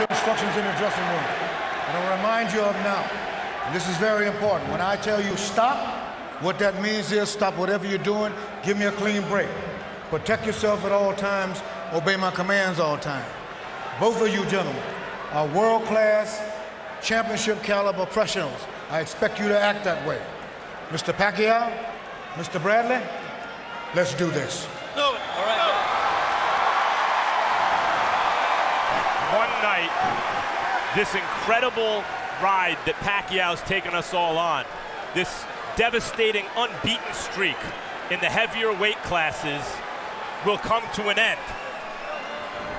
Instructions in the dressing room. And I'll remind you of now, and this is very important, when I tell you stop, what that means is stop whatever you're doing, give me a clean break. Protect yourself at all times, obey my commands all the time. Both of you gentlemen are world-class, championship caliber professionals. I expect you to act that way. Mr. Pacquiao, Mr. Bradley, let's do this. No. All right. One night, this incredible ride that Pacquiao's taken us all on, this devastating unbeaten streak in the heavier weight classes will come to an end.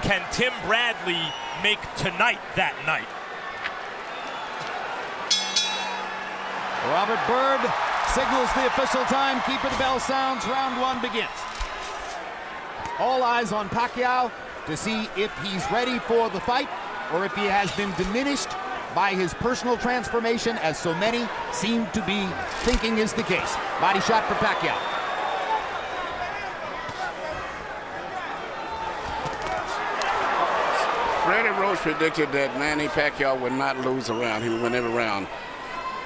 Can Tim Bradley make tonight that night? Robert Byrd signals the official time. Keeper the bell sounds. Round one begins. All eyes on Pacquiao to see if he's ready for the fight or if he has been diminished by his personal transformation, as so many seem to be thinking is the case. Body shot for Pacquiao. Freddie Roach predicted that Manny Pacquiao would not lose a round. He would win every round.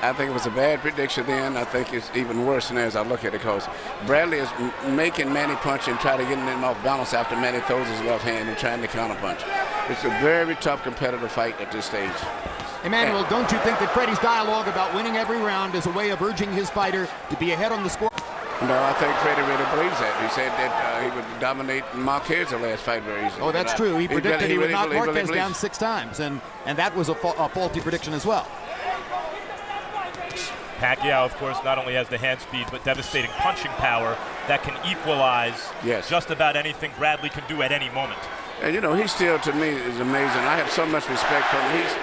I think it was a bad prediction then. I think it's even worse now as I look at it, because Bradley is making Manny punch and try to get him off balance after Manny throws his left hand and trying to counterpunch. It's a very tough competitive fight at this stage. Emmanuel, don't you think that Freddie's dialogue about winning every round is a way of urging his fighter to be ahead on the score? No, I think Freddie really believes that. He said that he would dominate Marquez the last fight very easily. Oh, that's true. He predicted he would knock Marquez down 6 times, and that was a faulty prediction as well. Pacquiao, of course, not only has the hand speed, but devastating punching power that can equalize just about anything Bradley can do at any moment. And, you know, he still, to me, is amazing. I have so much respect for him. He's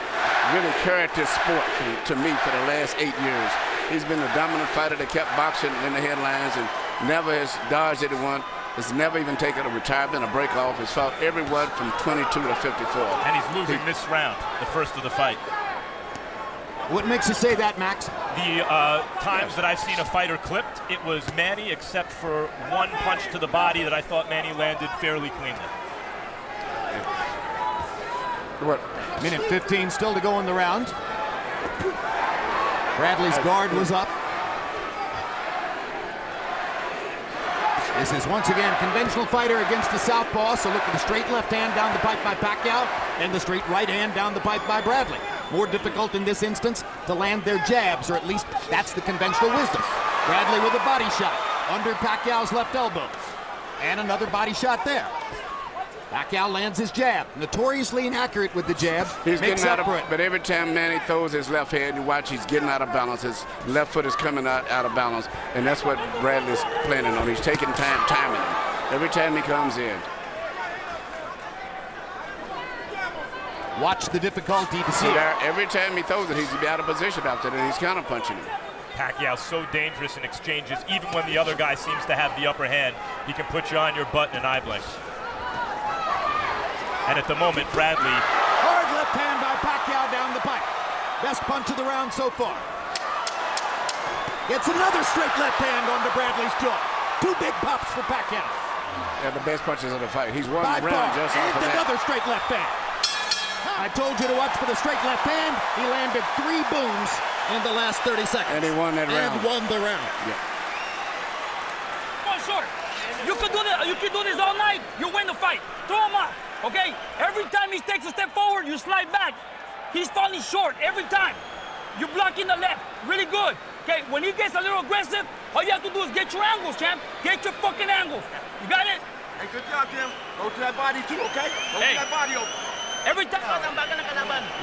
really carried this sport to me for the last 8 years. He's been a dominant fighter that kept boxing in the headlines and never has dodged anyone. Has never even taken a retirement, a break off. He's fought everyone from 22 to 54. And he's losing this round, the first of the fight. What makes you say that, Max? The times that I've seen a fighter clipped, it was Manny, except for one punch to the body that I thought Manny landed fairly cleanly. What? Minute 15 still to go in the round. Bradley's guard was up. This is once again conventional fighter against the southpaw, so look at the straight left hand down the pipe by Pacquiao and the straight right hand down the pipe by Bradley. More difficult in this instance to land their jabs, or at least that's the conventional wisdom. Bradley with a body shot under Pacquiao's left elbow. And another body shot there. Pacquiao lands his jab, notoriously inaccurate with the jab. He's getting out of it. But every time Manny throws his left hand, you watch he's getting out of balance. His left foot is coming out of balance, and that's what Bradley's planning on. He's taking time, timing him every time he comes in. Watch the difficulty to see. Every time he throws it, he's out of position after that. He's counter-punching him. Pacquiao's so dangerous in exchanges. Even when the other guy seems to have the upper hand, he can put you on your butt in an eye blink. And at the moment, Bradley. Hard left hand by Pacquiao down the pipe. Best punch of the round so far. Gets another straight left hand onto Bradley's jaw. 2 big pops for Pacquiao. Yeah, the best punches of the fight. He's won the round just off of that. Another straight left hand. I told you to watch for the straight left hand. He landed 3 booms in the last 30 seconds. And he won that round. And won the round. Yeah. Come on, short. You can do this all night. You win the fight. Throw him up. Okay? Every time he takes a step forward, you slide back. He's falling short every time. You're blocking the left. Really good. Okay? When he gets a little aggressive, all you have to do is get your angles, champ. Get your fucking angles. You got it? Hey, good job, Tim. Go to that body too, okay? Go to that body over. Every time.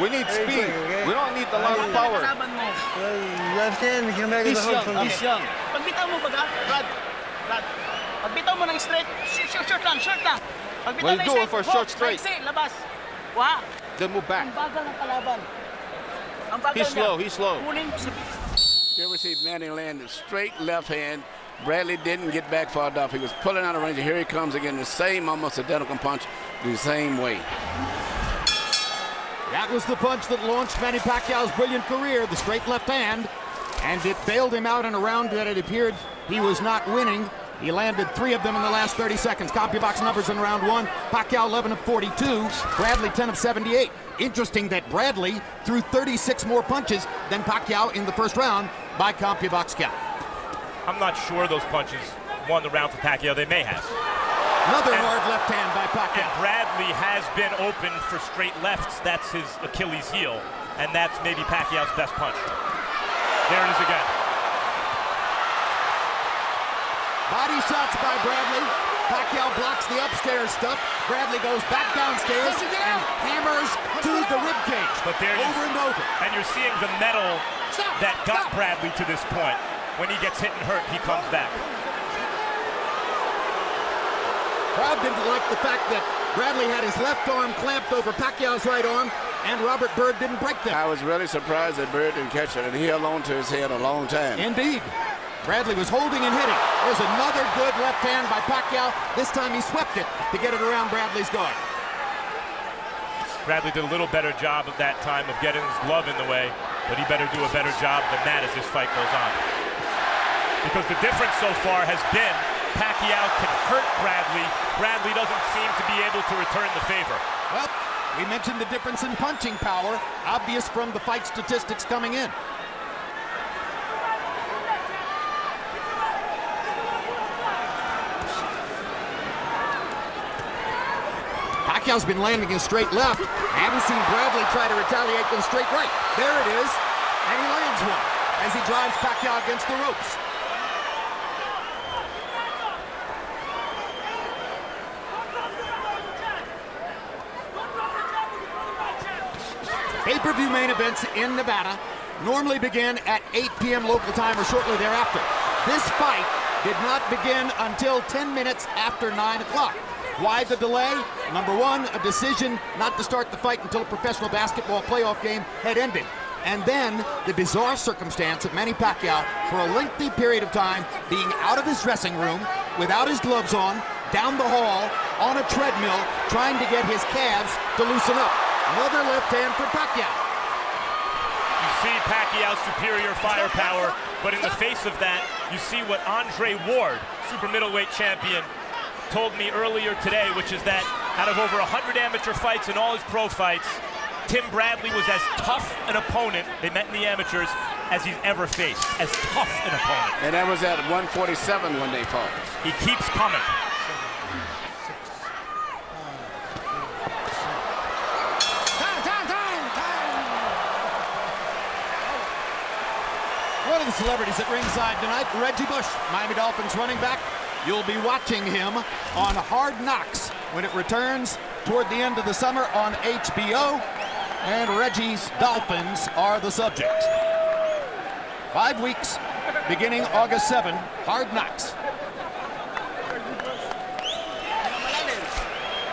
We need speed. We don't need a lot of power. Left hand, you can make it He's young. Pagbitaw mo ba, Brad? Pagbitaw mo ng straight. Short lang. Well, he's going for a short straight. Labas. Wow. Then move back. Ang bagal ng kalaban. He's slow. You ever see Manny land a straight left hand? Bradley didn't get back far enough. He was pulling out of range. Here he comes again, the same almost identical punch, the same way. That was the punch that launched Manny Pacquiao's brilliant career, the straight left hand, and it bailed him out in a round that it appeared he was not winning. He landed 3 of them in the last 30 seconds. CompuBox numbers in round 1. Pacquiao 11 of 42. Bradley 10 of 78. Interesting that Bradley threw 36 more punches than Pacquiao in the first round by CompuBox count. I'm not sure those punches won the round for Pacquiao. They may have. Another hard left hand by Pacquiao. And Bradley has been open for straight lefts. That's his Achilles heel. And that's maybe Pacquiao's best punch. There it is again. Body shots by Bradley. Pacquiao blocks the upstairs stuff. Bradley goes back downstairs and hammers to the ribcage. But there over and over. And you're seeing the metal that got Bradley to this point. When he gets hit and hurt, he comes back. Crowd didn't like the fact that Bradley had his left arm clamped over Pacquiao's right arm, and Robert Byrd didn't break them. I was really surprised that Byrd didn't catch it, and he held on to his head a long time. Indeed. Bradley was holding and hitting. There's another good left hand by Pacquiao. This time he swept it to get it around Bradley's guard. Bradley did a little better job at that time of getting his glove in the way, but he better do a better job than that as this fight goes on. Because the difference so far has been Pacquiao can hurt Bradley. Bradley doesn't seem to be able to return the favor. Well, we mentioned the difference in punching power, obvious from the fight statistics coming in. Pacquiao's been landing a straight left. I haven't seen Bradley try to retaliate with a straight right. There it is, and he lands one as he drives Pacquiao against the ropes. Pay-per-view main events in Nevada normally begin at 8 p.m. local time or shortly thereafter. This fight did not begin until 10 minutes after 9 o'clock. Why the delay? Number one, a decision not to start the fight until a professional basketball playoff game had ended. And then the bizarre circumstance of Manny Pacquiao for a lengthy period of time being out of his dressing room, without his gloves on, down the hall, on a treadmill, trying to get his calves to loosen up. Another left hand for Pacquiao. You see Pacquiao's superior firepower, but in the face of that, you see what Andre Ward, super middleweight champion, told me earlier today, which is that out of over 100 amateur fights and all his pro fights, Tim Bradley was as tough an opponent, they met in the amateurs, as he's ever faced. As tough an opponent. And that was at 147 when they fought. He keeps coming. One of the celebrities at ringside tonight, Reggie Bush, Miami Dolphins running back. You'll be watching him on Hard Knocks when it returns toward the end of the summer on HBO. And Reggie's Dolphins are the subject. 5 weeks, beginning August 7, Hard Knocks.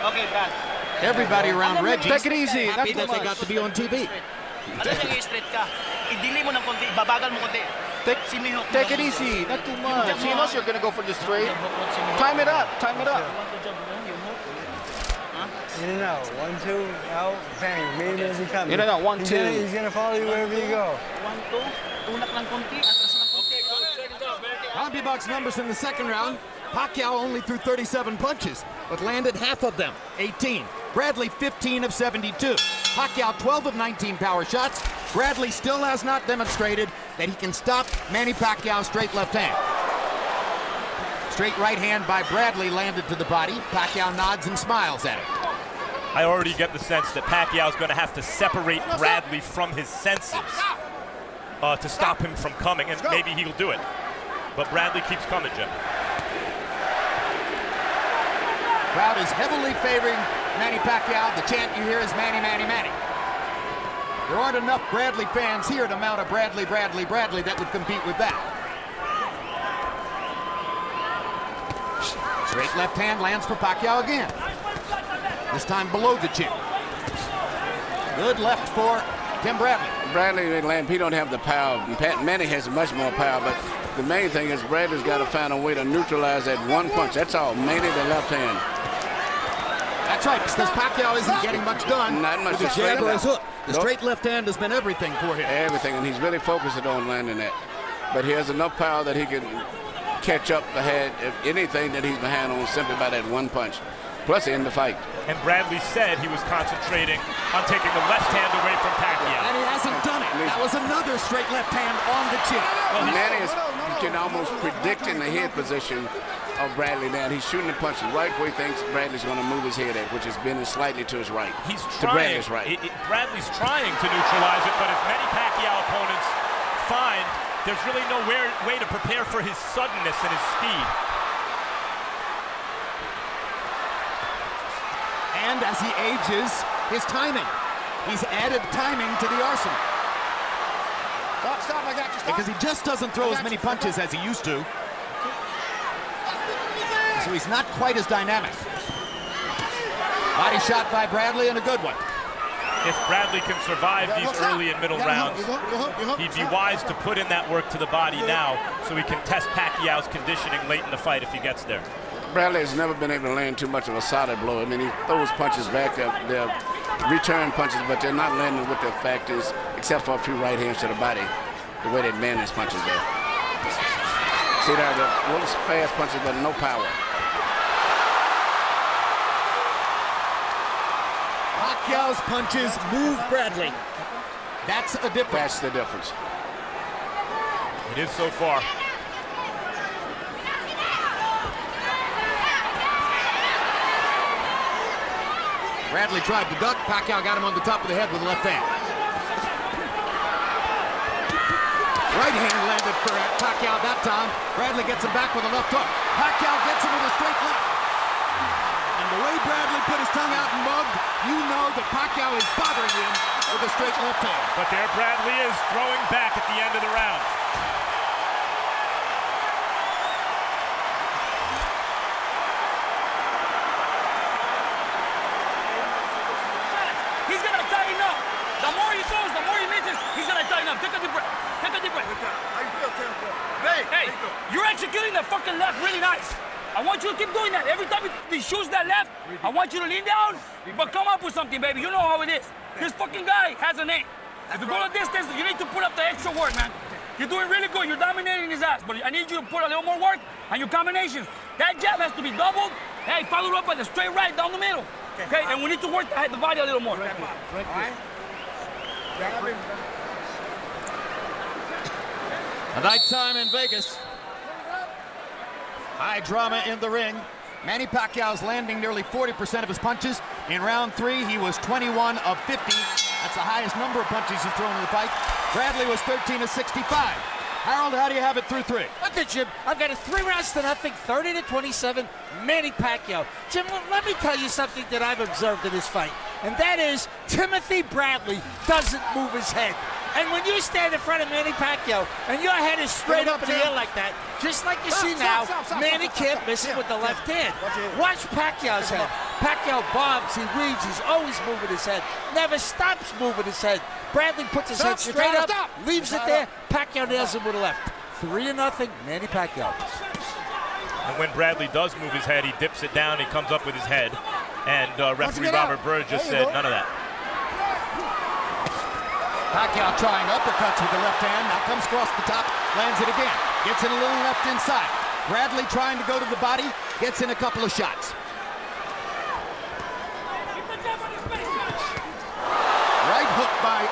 Okay, Brad. Everybody around Reggie Take it easy. happy that they got to be on TV. Take it easy. Not too much. He knows you're going to go for the straight. Time it up. Time it up. In and out. 1, 2, out, bang. Main man's coming. In and out. 1, 2. He's going to follow you wherever you go. 1, 2. Tunak lang konti. CompuBox numbers in the second round. Pacquiao only threw 37 punches, but landed half of them, 18. Bradley 15 of 72. Pacquiao 12 of 19 power shots. Bradley still has not demonstrated that he can stop Manny Pacquiao's straight left hand. Straight right hand by Bradley landed to the body. Pacquiao nods and smiles at it. I already get the sense that Pacquiao's going to have to separate Bradley from his senses to stop him from coming, and maybe he'll do it. But Bradley keeps coming, Jim. Crowd is heavily favoring Manny Pacquiao. The chant you hear is Manny, Manny, Manny. There aren't enough Bradley fans here to mount a Bradley, Bradley, Bradley that would compete with that. Straight left hand lands for Pacquiao again. This time below the chin. Good left for Tim Bradley. Bradley, he don't have the power. Manny has much more power, but the main thing is Bradley's got to find a way to neutralize that one punch. That's all, mainly the left hand. That's right, because Pacquiao isn't getting much done. Not much. With the jab or his hook. The Nope. straight left hand has been everything for him. Everything, and he's really focusing on landing that. But he has enough power that he can catch up ahead of anything that he's behind on simply by that one punch. Plus, end the fight. And Bradley said he was concentrating on taking the left hand away from Pacquiao. And he hasn't done it. That was another straight left hand on the chin. Well, Manny is, you can almost predict in the head position of Bradley now. He's shooting the punches right where he thinks Bradley's going to move his head at, which is bending slightly to his right. He's to trying. Bradley's right. Bradley's trying to neutralize it, but as many Pacquiao opponents find, there's really no way to prepare for his suddenness and his speed. And as he ages, his timing. He's added timing to the arsenal. Stop, I got you. Stop. Because he just doesn't throw as many punches as he used to. So he's not quite as dynamic. Body shot by Bradley and a good one. If Bradley can survive these early and middle rounds, he'd be wise to put in that work to the body now so he can test Pacquiao's conditioning late in the fight if he gets there. Bradley has never been able to land too much of a solid blow. I mean, he throws punches back, they're return punches, but they're not landing with their factors, except for a few right hands to the body, the way that Manny's punches there. See there, the little fast punches, but no power. Pacquiao's punches move Bradley. That's the difference. That's the difference. It is so far. Bradley tried to duck. Pacquiao got him on the top of the head with the left hand. Right hand landed for Pacquiao that time. Bradley gets him back with a left hook. Pacquiao gets him with a straight left. And the way Bradley put his tongue out and mugged, you know that Pacquiao is bothering him with a straight left hand. But there Bradley is throwing back at the end of the round. He's gonna tighten up. The more he throws, the more he misses. He's gonna tighten up. Take a deep breath. Take a deep breath. How you feel, Tim? Hey, you're executing that fucking left really nice. I want you to keep doing that. Every time he shoots that left, I want you to lean down, but come up with something, baby. You know how it is. This fucking guy has a name. If you go the distance, you need to put up the extra work, man. You're doing really good. You're dominating his ass, but I need you to put a little more work on your combinations. That jab has to be doubled. Hey, follow up by the straight right down the middle. Okay, and we need to work the body a little more. A night time in Vegas. High drama in the ring. Manny Pacquiao's landing nearly 40% of his punches. In round 3, he was 21 of 50. That's the highest number of punches he's thrown in the fight. Bradley was 13 of 65. Harold, how do you have it through 3? Okay, Jim, I've got a 3-0, 30-27, Manny Pacquiao. Jim, let me tell you something that I've observed in this fight, and that is Timothy Bradley doesn't move his head. And when you stand in front of Manny Pacquiao and your head is straight up in the air like that, just like you see now, Manny can't miss it with the left hand. Watch Pacquiao's head. Pacquiao bobs, he weaves, he's always moving his head, never stops moving his head. Bradley puts his head straight up, leaves it there, Pacquiao nails him with the left. 3-0, Manny Pacquiao. And when Bradley does move his head, he dips it down, he comes up with his head. And referee Robert Bird just said none of that. Pacquiao trying uppercuts with the left hand. Now comes across the top, lands it again. Gets in a little left inside. Bradley trying to go to the body, gets in a couple of shots. Right hook by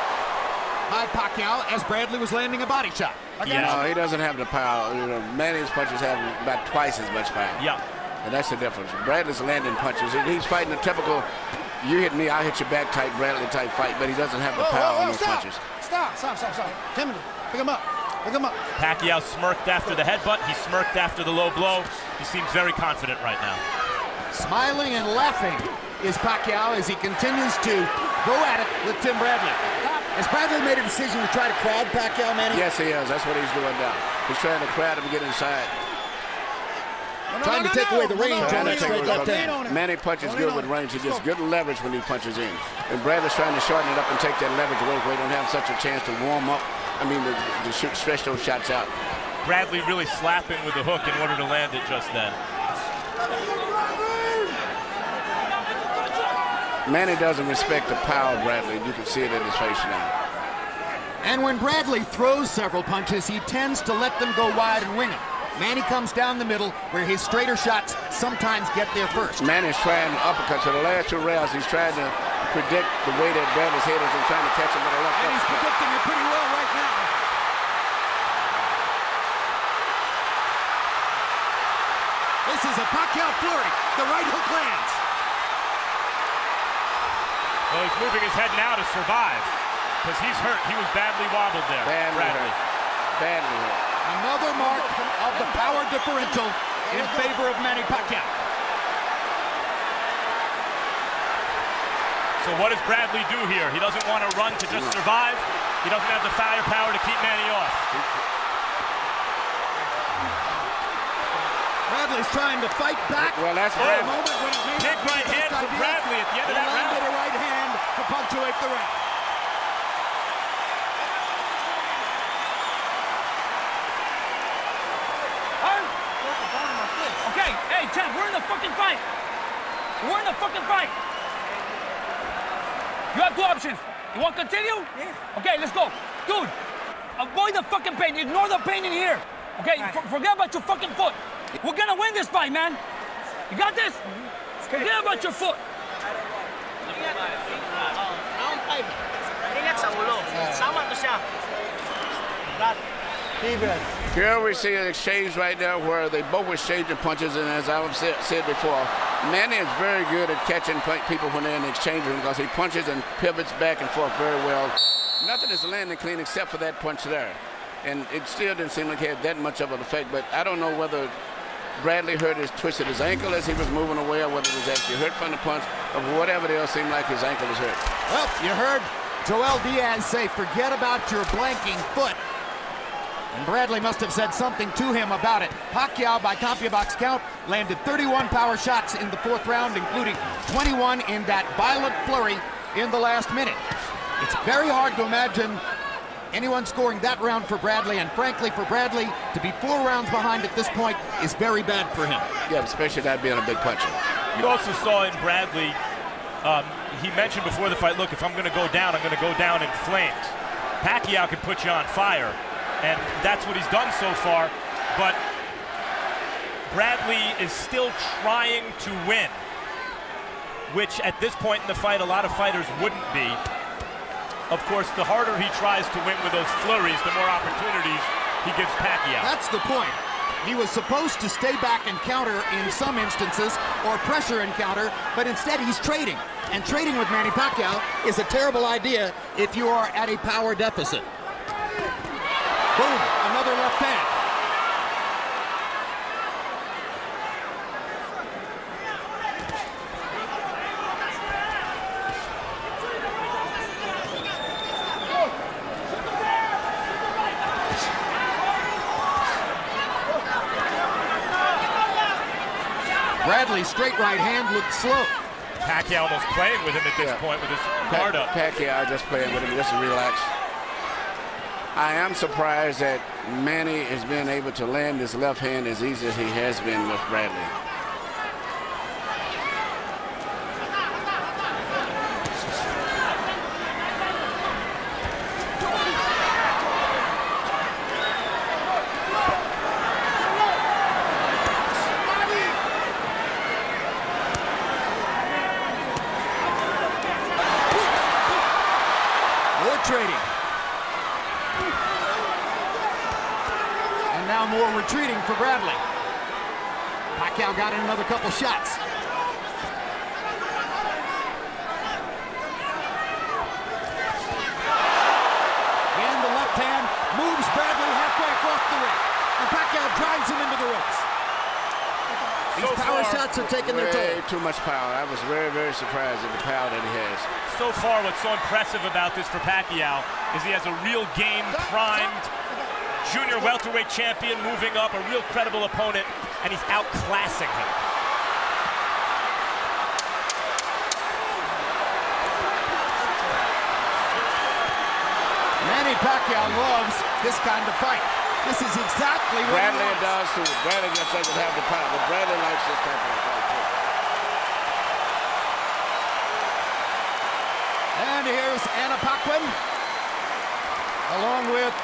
Pacquiao as Bradley was landing a body shot. No, he doesn't have the power. You know, Manny's punches have about twice as much power. Yeah. And that's the difference. Bradley's landing punches. He's fighting a typical, you hit me, I hit your back type, Bradley type fight, but he doesn't have the power on those punches. Stop. Timothy, pick him up. Pacquiao smirked after the headbutt. He smirked after the low blow. He seems very confident right now. Smiling and laughing is Pacquiao as he continues to go at it with Tim Bradley. Has Bradley made a decision to try to crowd Pacquiao, Manny? Yes, he is. That's what he's doing now. He's trying to crowd him and get inside. Trying to take away the range on that straight left hand. Manny punches good with range. He gets good leverage when he punches in. And Bradley's trying to shorten it up and take that leverage away where he don't have such a chance to warm up. To stretch those shots out. Bradley really slapping with the hook in order to land it just then. Manny doesn't respect the power of Bradley. You can see it in his face now. And when Bradley throws several punches, he tends to let them go wide and wing them. Manny comes down the middle where his straighter shots sometimes get there first. Manny's trying to uppercut. For the last 2 rounds, he's trying to predict the way that Bradley's head is and trying to catch him with a left. And he's predicting it pretty well right now. This is a Pacquiao flurry. The right hook lands. Well, he's moving his head now to survive because he's hurt. He was badly wobbled there. Badly hurt. Badly hurt. Another mark of the power differential in favor of Manny Pacquiao. So what does Bradley do here? He doesn't want to run to just survive. He doesn't have the firepower to keep Manny off. Bradley's trying to fight back. Well, that's a Bradley. moment when it may Big not be right the hand best from idea. Bradley at the end of He that round. landed a right hand to punctuate the round. Okay, hey, champ, we're in the fucking fight. We're in the fucking fight. You have 2 options. You want to continue? Yeah. Okay, let's go. Dude, avoid the fucking pain. Ignore the pain in here. Okay, forget about your fucking foot. We're gonna win this fight, man. You got this? Forget about your foot. Round 5. Ingat sa ulo. Sama to siya. Brad. Here we see an exchange right now where they both exchanging punches, and as I've said before, Manny is very good at catching people when they're in the exchange room because he punches and pivots back and forth very well. Nothing is landing clean except for that punch there. And it still didn't seem like it had that much of an effect, but I don't know whether Bradley twisted his ankle as he was moving away, or whether it was actually hurt from the punch, or whatever it seemed like his ankle was hurt. Well, you heard Joel Diaz say, forget about your blanking foot. And Bradley must have said something to him about it. Pacquiao, by CompuBox count, landed 31 power shots in the 4th round, including 21 in that violent flurry in the last minute. It's very hard to imagine anyone scoring that round for Bradley, and frankly, for Bradley to be 4 rounds behind at this point is very bad for him. Yeah, especially that being a big puncher. You also saw in Bradley, he mentioned before the fight, look, if I'm going to go down, I'm going to go down in flames. Pacquiao can put you on fire, and that's what he's done so far, but Bradley is still trying to win, which at this point in the fight, a lot of fighters wouldn't be. Of course, the harder he tries to win with those flurries, the more opportunities he gives Pacquiao. That's the point. He was supposed to stay back and counter in some instances, or pressure and counter, but instead he's trading. And trading with Manny Pacquiao is a terrible idea if you are at a power deficit. Boom, another left hand. Bradley's straight right hand looked slow. Pacquiao almost playing with him at this point with his guard up. Pacquiao just playing with him just to relax. I am surprised that Manny is being able to land his left hand as easy as he has been with Bradley. Trading. And now more retreating for Bradley. Pacquiao got in another couple shots. And the left hand moves Bradley halfway across the ring. And Pacquiao drives him into the ropes. These power shots are taking their toll. Way too much power. I was very, very surprised at the power that he has. So far, what's so impressive about this for Pacquiao is he has a real game-primed junior welterweight champion moving up, a real credible opponent, and he's outclassing him. Manny Pacquiao loves this kind of fight. This is exactly what Bradley he wants. does too. Bradley just doesn't have the power, but Bradley likes this type of fight too. And here's Anna Paquin, along with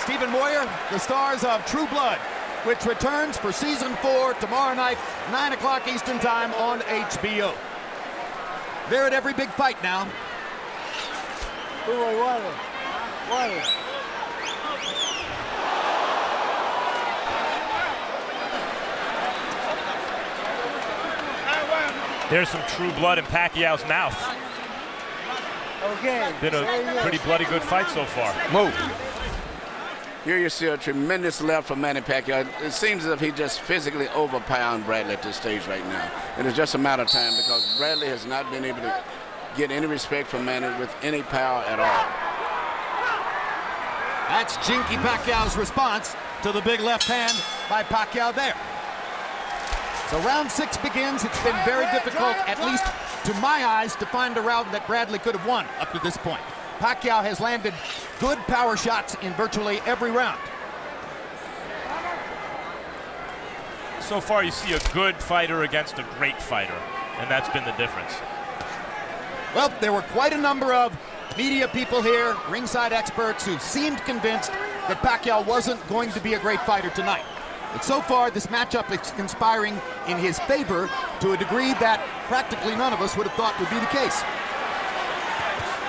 Stephen Moyer, the stars of True Blood, which returns for season 4 tomorrow night, 9 o'clock Eastern time on HBO. They're at every big fight now. There's some True Blood in Pacquiao's mouth. Okay. Been a pretty bloody good fight so far. Move. Here you see a tremendous left from Manny Pacquiao. It seems as if he just physically overpowered Bradley at this stage right now. And it's just a matter of time because Bradley has not been able to get any respect from Manny with any power at all. That's Jinky Pacquiao's response to the big left hand by Pacquiao there. So round 6 begins. It's been very difficult, at least to my eyes, to find a round that Bradley could have won up to this point. Pacquiao has landed good power shots in virtually every round. So far you see a good fighter against a great fighter, and that's been the difference. Well, there were quite a number of media people here, ringside experts, who seemed convinced that Pacquiao wasn't going to be a great fighter tonight. But so far, this matchup is conspiring in his favor to a degree that practically none of us would have thought would be the case.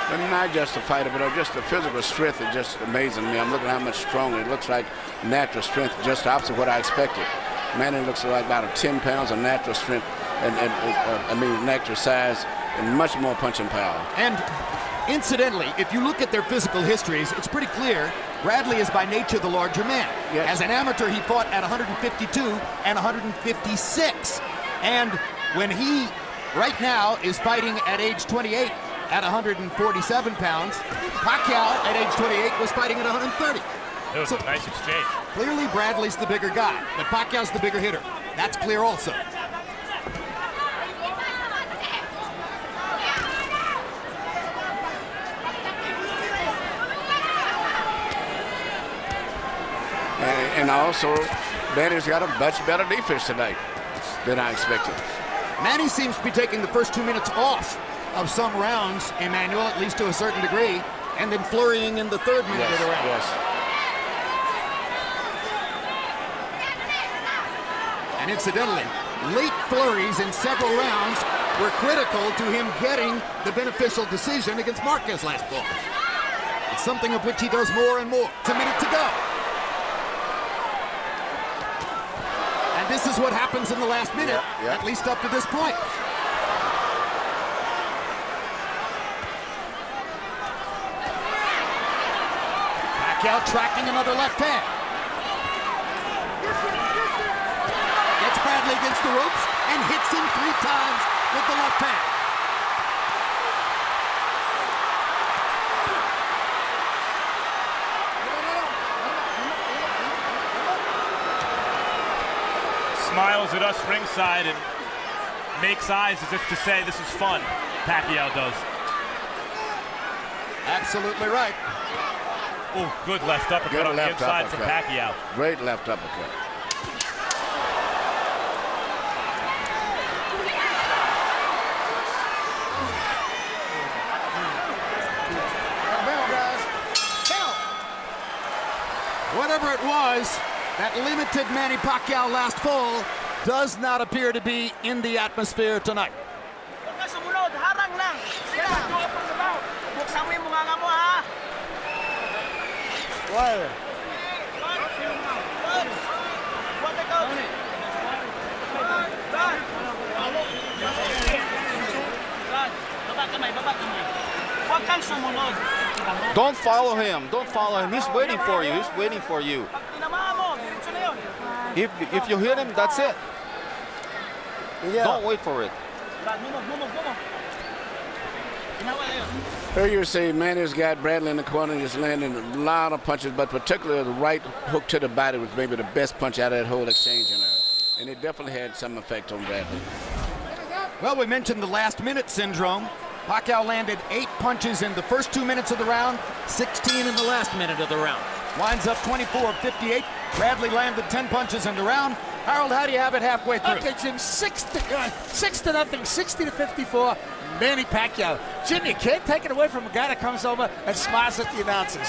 But not just a fighter, but just the physical strength is just amazing to me. I'm looking at how much stronger. It looks like natural strength, just the opposite of what I expected. Manny looks like about 10 pounds of natural strength, and natural size, and much more punching power. And incidentally, if you look at their physical histories, it's pretty clear Bradley is by nature the larger man. Yes. As an amateur, he fought at 152 and 156. And when he, right now, is fighting at age 28 at 147 pounds, Pacquiao at age 28 was fighting at 130. It was a nice exchange. Clearly, Bradley's the bigger guy, but Pacquiao's the bigger hitter. That's clear also. And also, Manny's got a much better defense tonight than I expected. Manny seems to be taking the first 2 minutes off of some rounds, Emmanuel, at least to a certain degree, and then flurrying in the third minute of the round. Yes. And incidentally, late flurries in several rounds were critical to him getting the beneficial decision against Marquez last fall. It's something of which he does more and more. It's a minute to go. And this is what happens in the last minute, at least up to this point. Pacquiao tracking another left hand. Gets Bradley against the ropes and hits him 3 times with the left hand. Smiles at us ringside and makes eyes as if to say this is fun. Pacquiao does. Absolutely right. Oh, good left uppercut Good on the left inside uppercut. from Pacquiao. Great left uppercut. Whatever it was that limited Manny Pacquiao last fall does not appear to be in the atmosphere tonight. Huwag ka sumunod, harang lang. Sila, buksan mo yung munganga mo, ha? Why? What the coach? Baba kamay, baba kamay. Huwag kang sumunod. Don't follow him. Don't follow him. He's waiting for you. He's waiting for you. Pag tinamaan mo, diretso na yun. If you hit him, that's it. Yeah. Don't wait for it. Bumog. Ginawa na yun. Here you see Manny's got Bradley in the corner. He's landing a lot of punches, but particularly the right hook to the body was maybe the best punch out of that whole exchange in there. And it definitely had some effect on Bradley. Well, we mentioned the last minute syndrome. Pacquiao landed 8 punches in the first 2 minutes of the round, 16 in the last minute of the round. Winds up 24 of 58. Bradley landed 10 punches in the round. Harold, how do you have it halfway through? Okay, Jim, 6 to nothing, 60 to 54. Manny Pacquiao. Jim, you can't take it away from a guy that comes over and smiles at the announcers.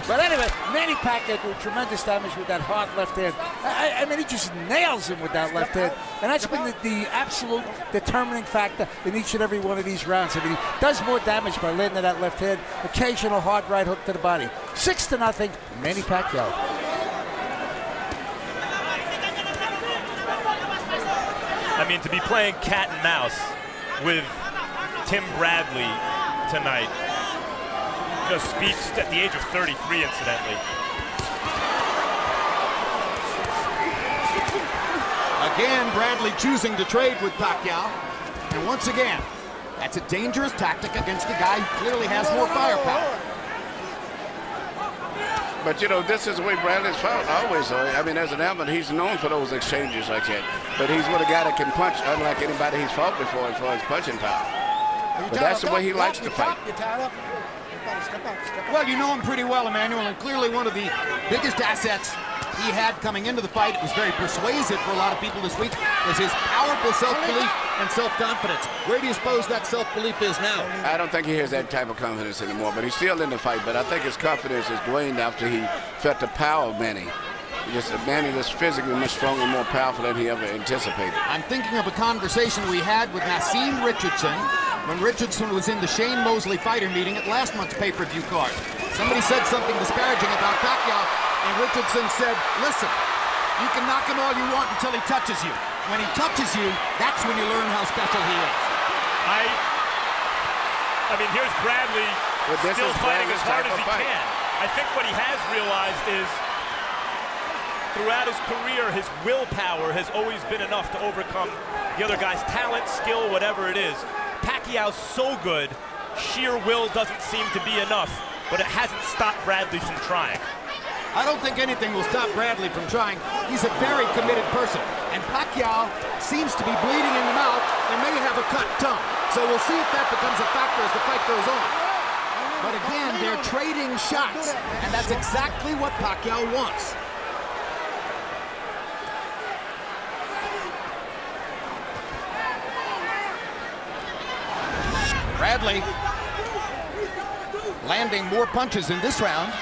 But anyway, Manny Pacquiao did tremendous damage with that hard left hand. I mean, he just nails him with that left hand. And that's been the absolute determining factor in each and every one of these rounds. I mean, he does more damage by landing that left hand. Occasional hard right hook to the body. 6-0, Manny Pacquiao. I mean, to be playing cat and mouse with Tim Bradley tonight just speaks at the age of 33, incidentally. Again, Bradley choosing to trade with Pacquiao. And once again, that's a dangerous tactic against a guy who clearly has more firepower. But, you know, this is the way Bradley's fought always. I mean, as an amateur, he's known for those exchanges like that. But he's with a guy that can punch, unlike anybody he's fought before as far as punching power. But that's the way he likes to fight. Well, you know him pretty well, Emmanuel, and clearly one of the biggest assets he had coming into the fight. It was very persuasive for a lot of people this week, was his powerful self-belief and self-confidence. Where do you suppose that self-belief is now? I don't think he has that type of confidence anymore, but he's still in the fight. But I think his confidence has waned after he felt the power of Manny. Manny is physically much stronger and more powerful than he ever anticipated. I'm thinking of a conversation we had with Nassim Richardson when Richardson was in the Shane Mosley fighter meeting at last month's pay-per-view card. Somebody said something disparaging about Pacquiao, and Richardson said, listen, you can knock him all you want until he touches you. When he touches you, that's when you learn how special he is. I mean, here's Bradley still fighting as hard as he can. I think what he has realized is throughout his career, his willpower has always been enough to overcome the other guy's talent, skill, whatever it is. Pacquiao's so good, sheer will doesn't seem to be enough, but it hasn't stopped Bradley from trying. I don't think anything will stop Bradley from trying. He's a very committed person. And Pacquiao seems to be bleeding in the mouth and may have a cut tongue. So we'll see if that becomes a factor as the fight goes on. But again, they're trading shots, and that's exactly what Pacquiao wants. Bradley landing more punches in this round.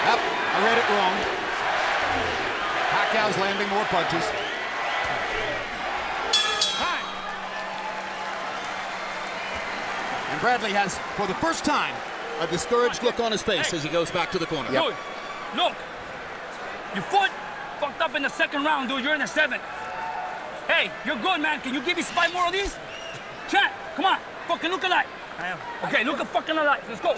Yep, I read it wrong. Pacquiao's landing more punches. And Bradley has, for the first time, a discouraged look on his face as he goes back to the corner. Yep. Look, your foot fucked up in the second round, dude. You're in the 7th. Hey, you're good, man. Can you give me 5 more of these? Chant, come on. Fucking look alive. I am. Okay, look fucking alive. Let's go.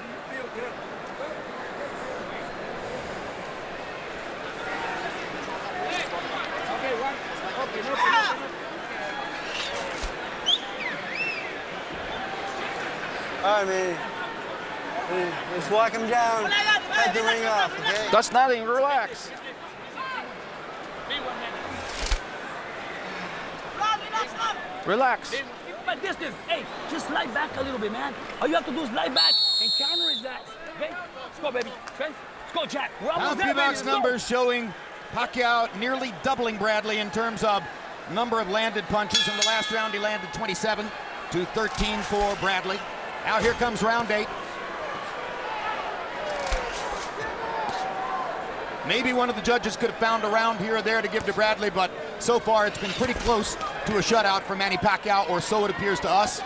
I mean, just walk him down, head the ring off, okay? That's nothing, relax. Relax. Keep my distance. Hey, just slide back a little bit, man. All you have to do is slide back and counter his ass. Okay? Let's go, baby. Okay? Let's go, Jack. We're almost there, baby. Box numbers showing Pacquiao nearly doubling Bradley in terms of number of landed punches. In the last round, he landed 27 to 13 for Bradley. Now here comes round 8. Maybe one of the judges could have found a round here or there to give to Bradley, but so far it's been pretty close to a shutout for Manny Pacquiao, or so it appears to us.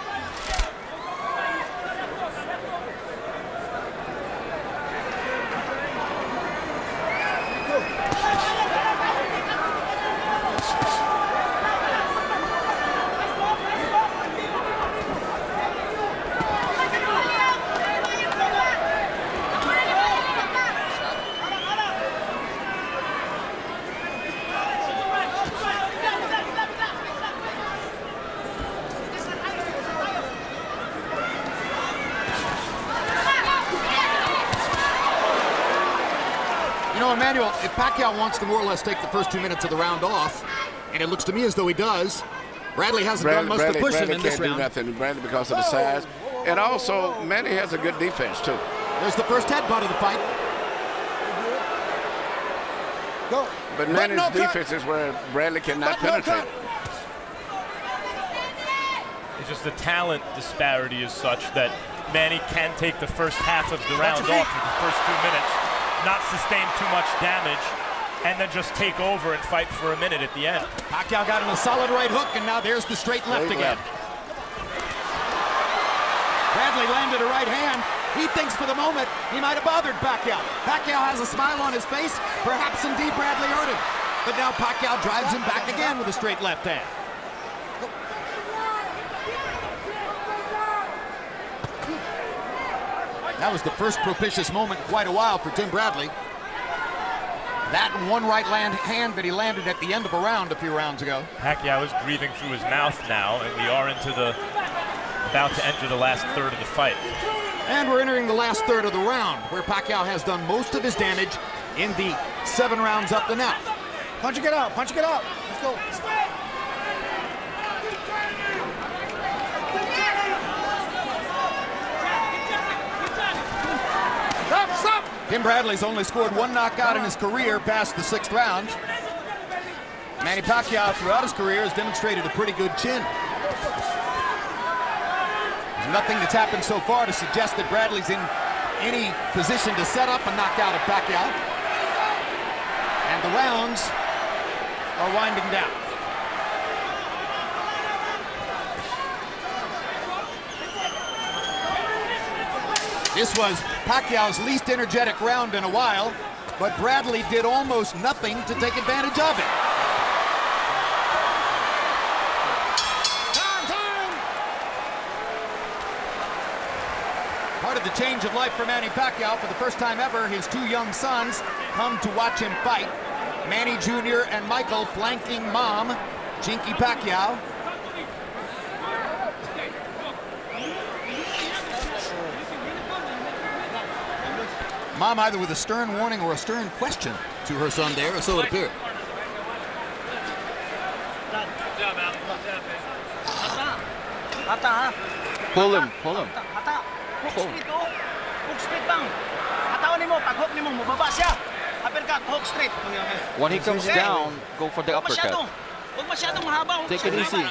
You know, Emmanuel, if Pacquiao wants to more or less take the first 2 minutes of the round off, and it looks to me as though he does, Bradley hasn't done much to push him in this round. Bradley can't do nothing. Bradley because of the size. And also, Manny has a good defense, too. There's the first headbutt of the fight. Go. But Manny's defense is where Bradley cannot penetrate. It's just the talent disparity is such that Manny can take the first half of the round off with the first 2 minutes, not sustain too much damage, and then just take over and fight for a minute at the end. Pacquiao got him a solid right hook, and now there's the straight left again. Bradley landed a right hand. He thinks for the moment he might have bothered Pacquiao. Pacquiao has a smile on his face. Perhaps indeed Bradley hurt him. But now Pacquiao drives him back again with a straight left hand. That was the first propitious moment in quite a while for Tim Bradley. That and one right hand that he landed at the end of a round a few rounds ago. Pacquiao is breathing through his mouth now, and we are about to enter the last third of the fight. And we're entering the last third of the round, where Pacquiao has done most of his damage in the 7 rounds up to now. Punch it out, punch it out. Let's go. Stop! Tim Bradley's only scored 1 knockout in his career past the 6th round. Manny Pacquiao throughout his career has demonstrated a pretty good chin. There's nothing that's happened so far to suggest that Bradley's in any position to set up a knockout of Pacquiao. And the rounds are winding down. This was Pacquiao's least energetic round in a while, but Bradley did almost nothing to take advantage of it. Part of the change of life for Manny Pacquiao. For the first time ever, his 2 young sons come to watch him fight. Manny Jr. and Michael flanking mom, Chinky Pacquiao. Mom either with a stern warning or a stern question to her son there, or so it appeared. Pull him. Hook straight to. Hook straight bang. Hatawan nimo, pag hook nimo, mababa siya. Uppercut, hook straight. When he comes down, go for the uppercut. Huwag masyadong mahaba. Take it easy.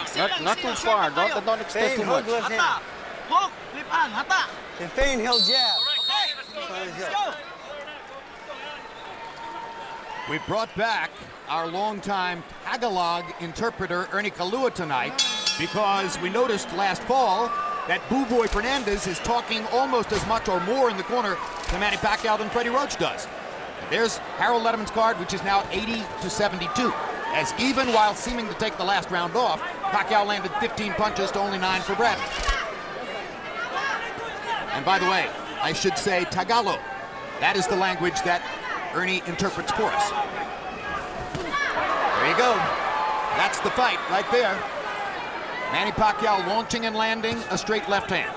Not too far. Don't extend too much. Hata. Hook, lipan, hata. And feint, he'll jab. Okay, let's go. We brought back our longtime Tagalog interpreter, Ernie Kalua, tonight, because we noticed last fall that Buboy Fernandez is talking almost as much or more in the corner to Manny Pacquiao than Freddie Roach does. And there's Harold Letterman's card, which is now 80-72. As even while seeming to take the last round off, Pacquiao landed 15 punches to only 9 for Bradley. And by the way, I should say Tagalog. That is the language that Ernie interprets for us. There you go. That's the fight right there. Manny Pacquiao launching and landing a straight left hand.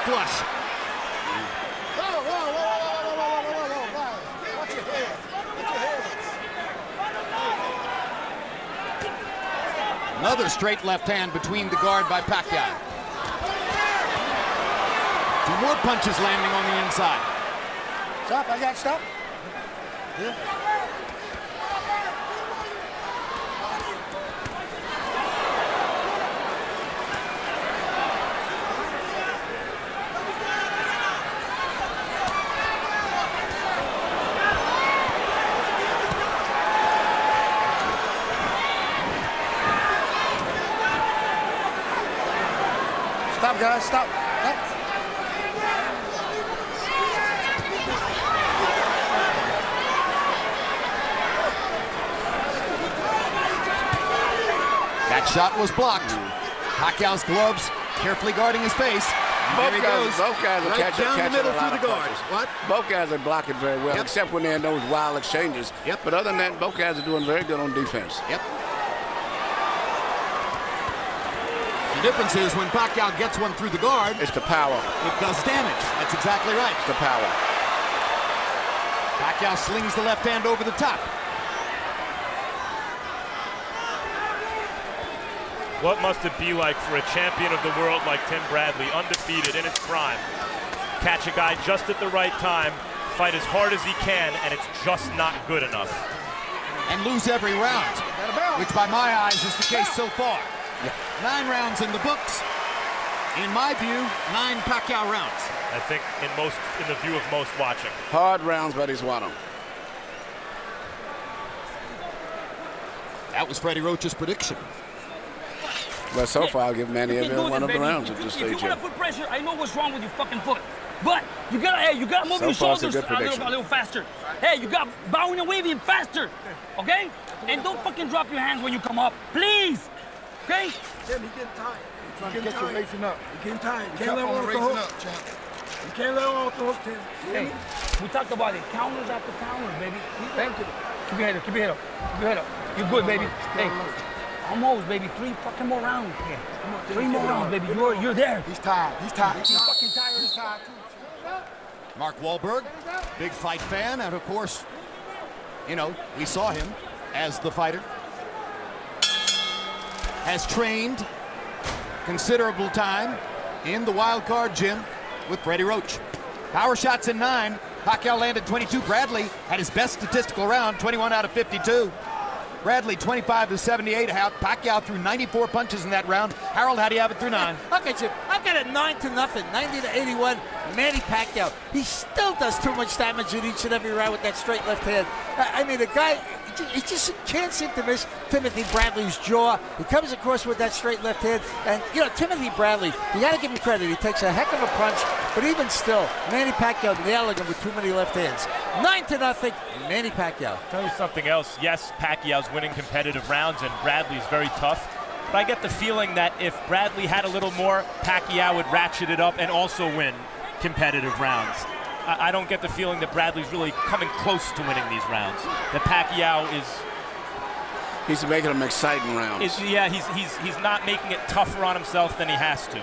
Flush. Watch your head. Watch your head. Another straight left hand between the guard by Pacquiao. 2 more punches landing on the inside. Stop, I got stop. Yeah. Stop, guys, stop. That shot was blocked. Pacquiao's gloves carefully guarding his face. Both There he guys, goes. both guys are Right catching, down the catching middle a lot through of the guard. punches. What? Both guys are blocking very well, Yep. except when they're in those wild exchanges. Yep. But other than that, both guys are doing very good on defense. Yep. The difference is when Pacquiao gets one through the guard, It's the power. it does damage. That's exactly right. It's the power. Pacquiao slings the left hand over the top. What must it be like for a champion of the world like Tim Bradley, undefeated in his prime? Catch a guy just at the right time, fight as hard as he can, and it's just not good enough. And lose every round, which by my eyes is the case so far. 9 rounds in the books. In my view, 9 Pacquiao rounds. I think in the view of most watching. Hard rounds, but he's won them. That was Freddie Roach's prediction. Well, so far, I'll give Manny You every can do one of this, the baby. rounds at this If stage you here. want to put pressure, I know what's wrong with your fucking foot. But you gotta move So your far, it's a shoulders good prediction. a little faster. Hey, you got bowing and waving faster, okay? And don't fucking drop your hands when you come up, please, okay? Tim, he getting tired. Trying to get you racing up. He getting tired. You Keep can't let him on off the racing hook. up, champ. You can't let him off the hook, Tim. Hey, we talked about it. Counters after counters, baby. Thank you. Keep your head up. Keep your head up. Keep your head up. You're good, baby. Hey, almost, baby. 3 fucking more rounds. Yeah. 3 more rounds, baby. You're there. He's tired. He's tired. You're fucking tired. He's tired too. Mark Wahlberg, big fight fan, and of course, you know, we saw him as the fighter. Has trained considerable time in the wild card gym with Freddie Roach. Power shots in 9. Pacquiao landed 22. Bradley had his best statistical round, 21 out of 52. Bradley 25 to 78. Pacquiao threw 94 punches in that round. Harold, how do you have it through 9? Okay, Jim, I've got it 9-0, 90 to 81. Manny Pacquiao. He still does too much damage in each and every round with that straight left hand. I mean, the guy, he just can't seem to miss Timothy Bradley's jaw. He comes across with that straight left hand. And, you know, Timothy Bradley, you got to give him credit. He takes a heck of a punch. But even still, Manny Pacquiao nailing him with too many left hands. 9-0, Manny Pacquiao. Tell you something else. Yes, Pacquiao's winning competitive rounds, and Bradley's very tough. But I get the feeling that if Bradley had a little more, Pacquiao would ratchet it up and also win competitive rounds. I don't get the feeling that Bradley's really coming close to winning these rounds. That Pacquiao is... He's making them exciting rounds. He's not making it tougher on himself than he has to.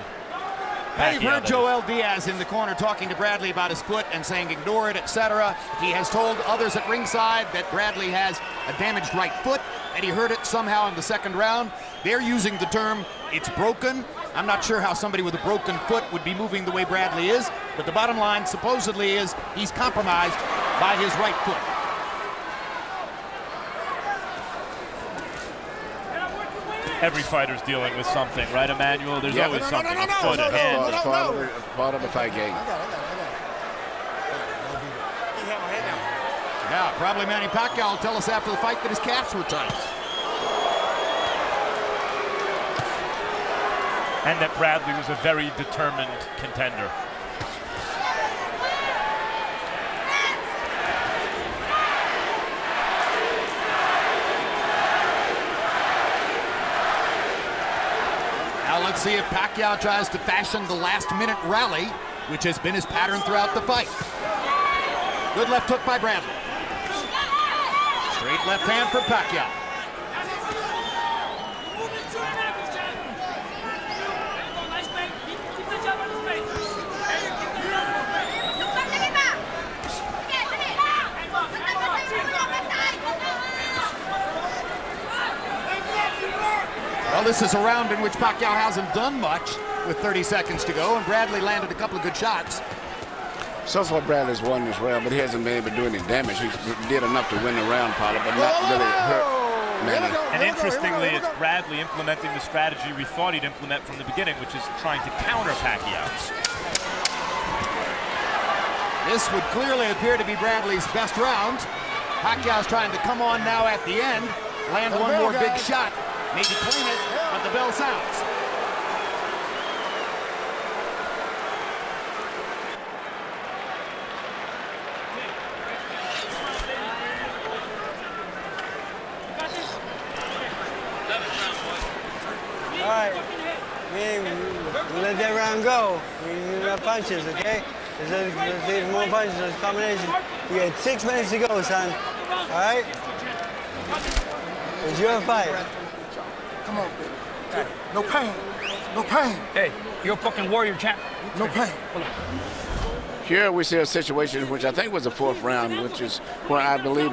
Now you've heard Joel Diaz in the corner talking to Bradley about his foot and saying ignore it, etc. He has told others at ringside that Bradley has a damaged right foot, and he heard it somehow in the second round. They're using the term, it's broken. I'm not sure how somebody with a broken foot would be moving the way Bradley is, but the bottom line supposedly is he's compromised by his right foot. Every fighter's dealing with something, right, Emmanuel? There's always something. A foot, a hand. Part of the fight game. Yeah, probably Manny Pacquiao will tell us after the fight that his calves were tight. And that Bradley was a very determined contender. Now let's see if Pacquiao tries to fashion the last-minute rally, which has been his pattern throughout the fight. Good left hook by Bradley. Straight left hand for Pacquiao. Well, this is a round in which Pacquiao hasn't done much with 30 seconds to go, and Bradley landed a couple of good shots. So far, Bradley's won this round, but he hasn't been able to do any damage. He did enough to win the round, probably, but not really hurt Manny. And interestingly, it's Bradley implementing the strategy we thought he'd implement from the beginning, which is trying to counter Pacquiao. This would clearly appear to be Bradley's best round. Pacquiao's trying to come on now at the end, land one more big shot, maybe clean it, but the bell sounds. All right. We let that round go. We got punches, okay? There's more punches. There's combination. You got 6 minutes to go, son. All right? It's your fight. Come on. No pain. No pain. Hey, you're a fucking warrior, champ. No pain. Here we see a situation which I think was the 4th round, which is where I believe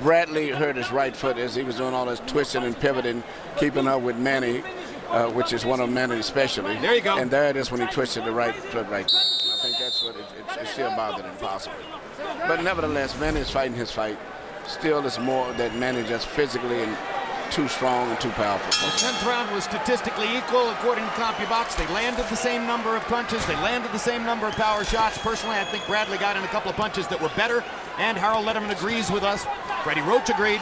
Bradley hurt his right foot as he was doing all this twisting and pivoting, keeping up with Manny, which is one of Manny's specialties. There you go. And there it is when he twisted the right foot right there. I think that's what it's still bothered him possibly. But nevertheless, Manny is fighting his fight. Still, it's more that Manny just physically and too strong and too powerful. The 10th round was statistically equal according to CompuBox. They landed the same number of punches. They landed the same number of power shots. Personally, I think Bradley got in a couple of punches that were better, and Harold Letterman agrees with us. Freddie Roach agreed,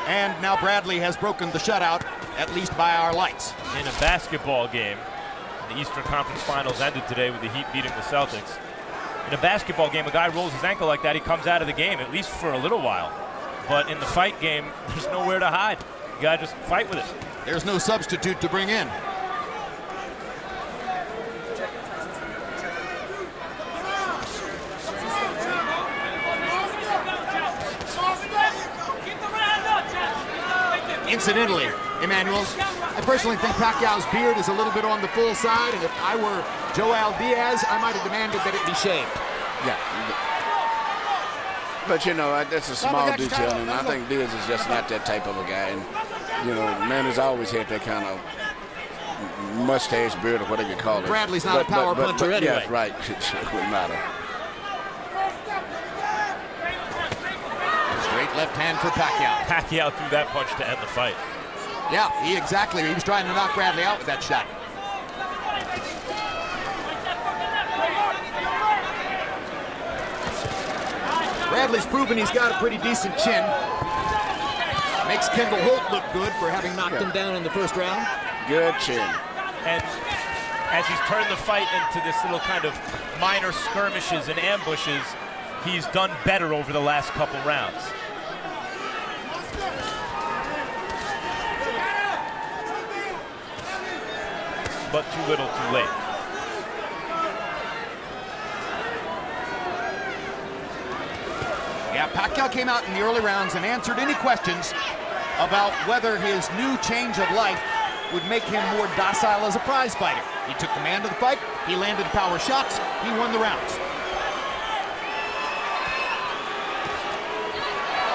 and now Bradley has broken the shutout, at least by our lights. In a basketball game, the Eastern Conference Finals ended today with the Heat beating the Celtics. In a basketball game, a guy rolls his ankle like that, he comes out of the game, at least for a little while. But in the fight game, there's nowhere to hide. You gotta just fight with it. There's no substitute to bring in. Incidentally, Emmanuel, I personally think Pacquiao's beard is a little bit on the full side, and if I were Joel Diaz, I might have demanded that it be shaved. Yeah. But you know, that's a small detail, and I think Diaz is just not that type of a guy. And you know, Manny's always had that kind of mustache, beard, or whatever you call it. Bradley's not a power puncher anyway. Yeah, right. It wouldn't matter. Straight left hand for Pacquiao. Pacquiao threw that punch to end the fight. Yeah, exactly. He was trying to knock Bradley out with that shot. Bradley's proven he's got a pretty decent chin. Makes Kendall Holt look good for having knocked him down in the first round. Good chin. And as he's turned the fight into this little kind of minor skirmishes and ambushes, he's done better over the last couple rounds. But too little, too late. Yeah, Pacquiao came out in the early rounds and answered any questions about whether his new change of life would make him more docile as a prize fighter. He took command of the fight, he landed power shots, he won the rounds.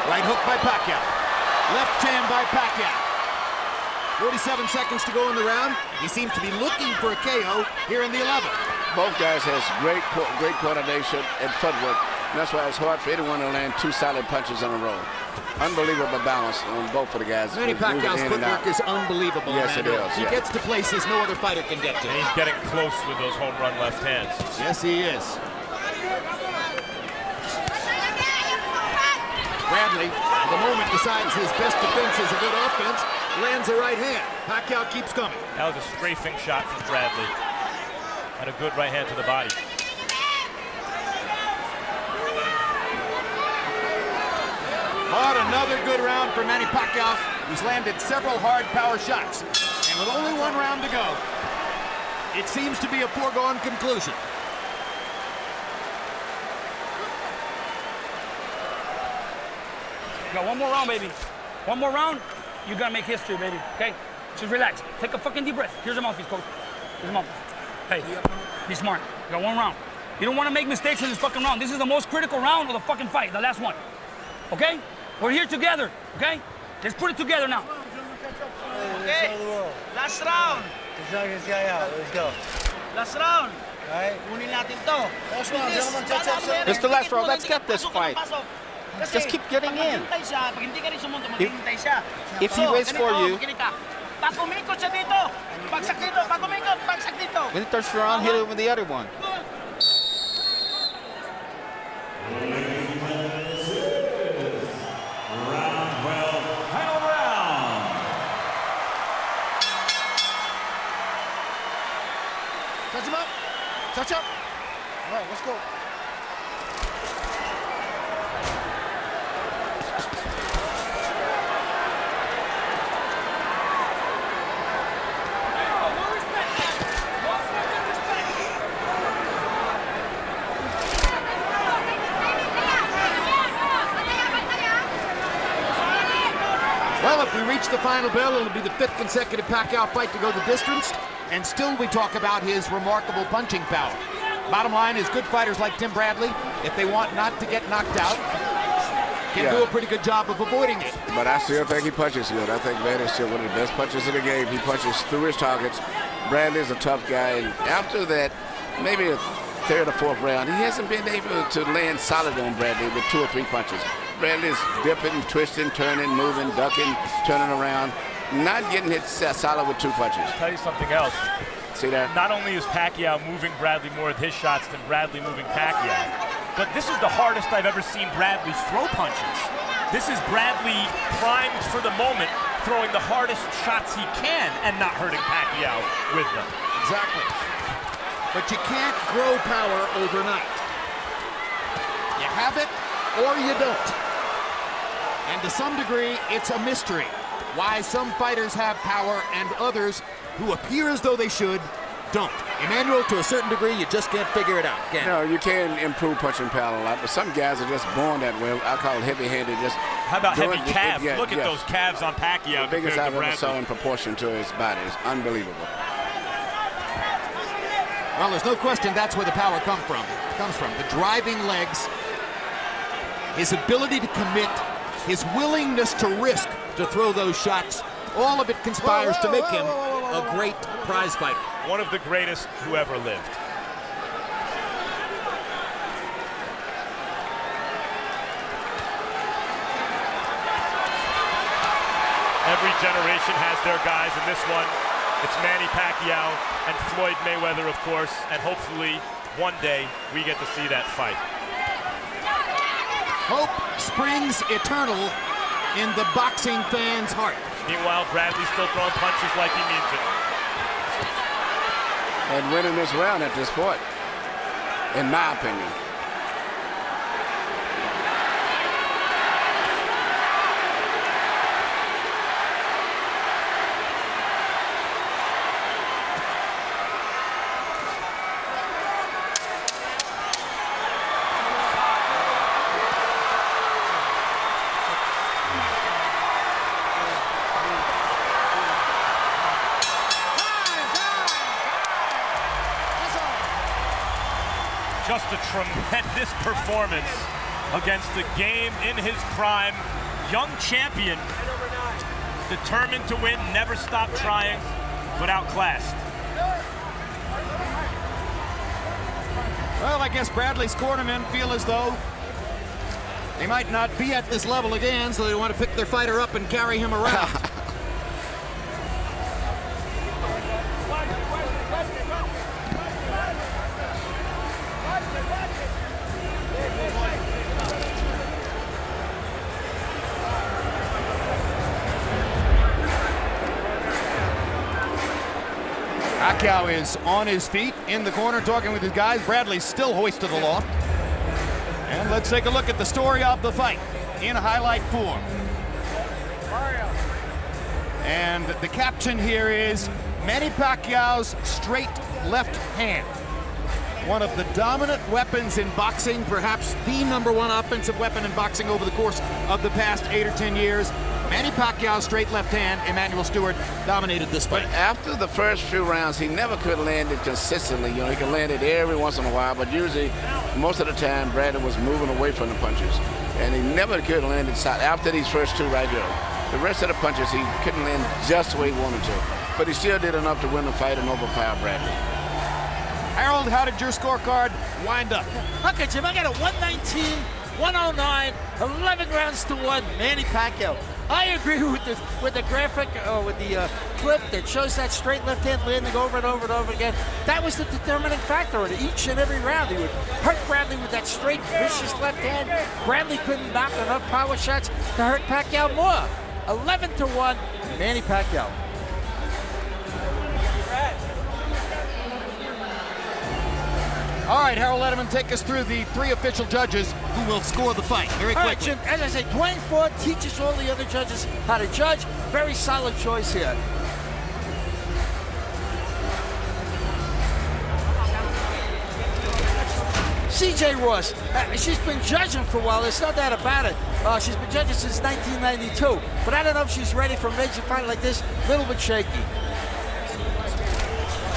Right hook by Pacquiao. Left hand by Pacquiao. 47 seconds to go in the round. He seems to be looking for a KO here in the 11th. Both guys has great coordination and footwork. And that's why it's hard for anyone to land 2 solid punches in a row. Unbelievable balance on both of the guys. Manny Pacquiao's footwork is unbelievable. Yes, it is. He gets to places no other fighter can get to. And he's getting close with those home run left hands. Yes, he is. Bradley, at the moment, decides his best defense is a good offense, lands a right hand. Pacquiao keeps coming. That was a strafing shot from Bradley. Had a good right hand to the body. But another good round for Manny Pacquiao, who's landed several hard power shots. And with only 1 round to go, it seems to be a foregone conclusion. Got 1 more round, baby. 1 more round, you're gonna make history, baby, okay? Just relax. Take a fucking deep breath. Here's your mouthpiece, coach. Here's your mouthpiece. Hey, be smart. You got 1 round. You don't want to make mistakes in this fucking round. This is the most critical round of the fucking fight, the last one. Okay? We're here together, okay? Let's put it together now. Okay, last round. Let's knock this guy out. Let's go. Last round. All right. Kunin natin to. Last round, gentlemen. Touch up, sir. It's the last round. Let's get this fight. Just keep getting in. If he waits for you, Pag umikot siya dito, bagsak dito, pag umikot, bagsak dito. when he turns around, hit him with the other one. Touch him up. Touch up. All right, let's go. reach the final bell. It'll be the 5th consecutive Pacquiao fight to go the distance. And still we talk about his remarkable punching power. Bottom line is good fighters like Tim Bradley, if they want not to get knocked out, can do a pretty good job of avoiding it. But I still think he punches good. I think Manny's still one of the best punchers in the game. He punches through his targets. Bradley's a tough guy. And after that, maybe a 3rd or 4th round, he hasn't been able to land solid on Bradley with 2 or 3 punches. Bradley's dipping, twisting, turning, moving, ducking, turning around. Not getting hit solid with 2 punches. I'll tell you something else. See that? Not only is Pacquiao moving Bradley more with his shots than Bradley moving Pacquiao, but this is the hardest I've ever seen Bradley throw punches. This is Bradley primed for the moment, throwing the hardest shots he can and not hurting Pacquiao with them. Exactly. But you can't grow power overnight. You have it or you don't. And to some degree, it's a mystery why some fighters have power and others who appear as though they should don't. Emmanuel, to a certain degree, you just can't figure it out. No, you can improve punching power a lot, but some guys are just born that way. I call it heavy-handed. Just how about heavy calves? Look at those calves on Pacquiao. The biggest I've ever saw in proportion to his body. It's unbelievable. Well, there's no question that's where the power comes from. The driving legs, his ability to commit, his willingness to risk to throw those shots, all of it conspires to make him a great prize fighter. One of the greatest who ever lived. Every generation has their guys, and this one, it's Manny Pacquiao and Floyd Mayweather, of course, and hopefully one day we get to see that fight. Hope springs eternal in the boxing fan's heart. Meanwhile, Bradley's still throwing punches like he means it. And winning this round at this point, in my opinion. Just a tremendous performance against the game in his prime. Young champion, determined to win, never stopped trying, but outclassed. Well, I guess Bradley's cornermen feel as though they might not be at this level again, so they want to pick their fighter up and carry him around. Pacquiao is on his feet in the corner talking with his guys. Bradley's still hoisted aloft. And let's take a look at the story of the fight in highlight form. And the caption here is Manny Pacquiao's straight left hand. One of the dominant weapons in boxing, perhaps the #1 offensive weapon in boxing over the course of the past 8 or 10 years. Manny Pacquiao's straight left hand, Emmanuel Stewart, dominated this fight. But after the first few rounds, he never could land it consistently. You know, he could land it every once in a while, but usually, most of the time, Bradley was moving away from the punches. And he never could land it solid after these first 2 right here. The rest of the punches, he couldn't land just the way he wanted to. But he still did enough to win the fight and overpower Bradley. Harold, how did your scorecard wind up? Okay, Jim, I got a 119, 109, 11 rounds to 1, Manny Pacquiao. I agree with the graphic, with the clip that shows that straight left hand landing over and over and over again. That was the determining factor in each and every round. He would hurt Bradley with that straight, vicious left hand. Bradley couldn't knock enough power shots to hurt Pacquiao more. 11-1, Manny Pacquiao. All right, Harold Letterman, take us through the 3 official judges who will score the fight very quickly. All right, Jim, as I say, Dwayne Ford teaches all the other judges how to judge. Very solid choice here. C.J. Ross, she's been judging for a while. There's no doubt about it. She's been judging since 1992. But I don't know if she's ready for a major fight like this. A little bit shaky.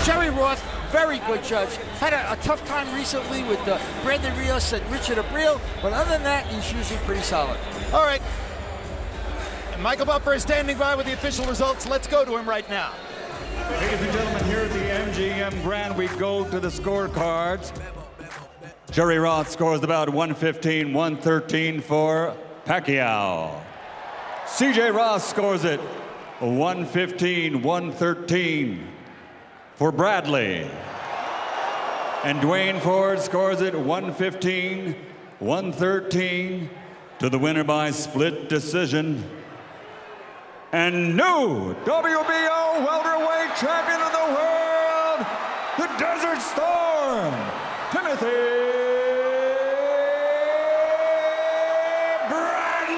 Jerry Roth, very good judge. Had a tough time recently with Brandon Rios and Richard Abril. But other than that, he's usually pretty solid. All right. Michael Buffer is standing by with the official results. Let's go to him right now. Ladies and gentlemen, here at the MGM Grand, we go to the scorecards. Jerry Roth scores about 115-113 for Pacquiao. CJ Ross scores it 115-113 for Bradley. And Dwayne Ford scores it 115-113 to the winner by split decision. And new WBO welterweight champion of the world, the Desert Storm, Timothy Bradley.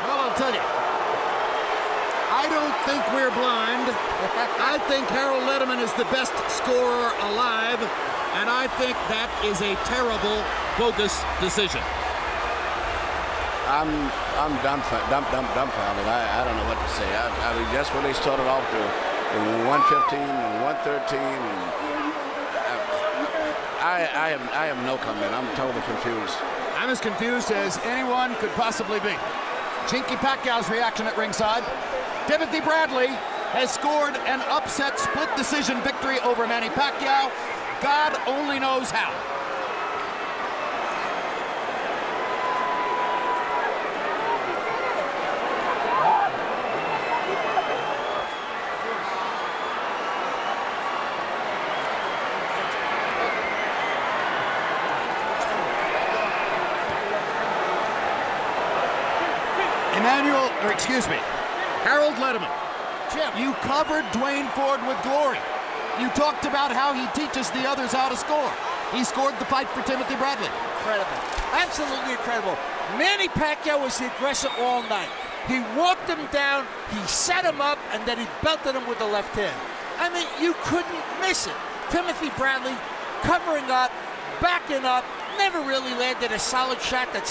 Well, I'll tell you, I don't think we're blind. I think Harold Letterman is the best scorer alive. And I think that is a terrible, bogus decision. I'm dumbfounded. I don't know what to say. I mean, just when they started off the 115 and 113, and I have no comment. I'm totally confused. I'm as confused as anyone could possibly be. Chinky Pacquiao's reaction at ringside. Timothy Bradley has scored an upset split decision victory over Manny Pacquiao. God only knows how. Harold Letterman. Jim, you covered Dwayne Ford with glory. You talked about how he teaches the others how to score. He scored the fight for Timothy Bradley. Incredible. Absolutely incredible. Manny Pacquiao was the aggressor all night. He walked him down, he set him up, and then he belted him with the left hand. I mean, you couldn't miss it. Timothy Bradley covering up, backing up, never really landed a solid shot that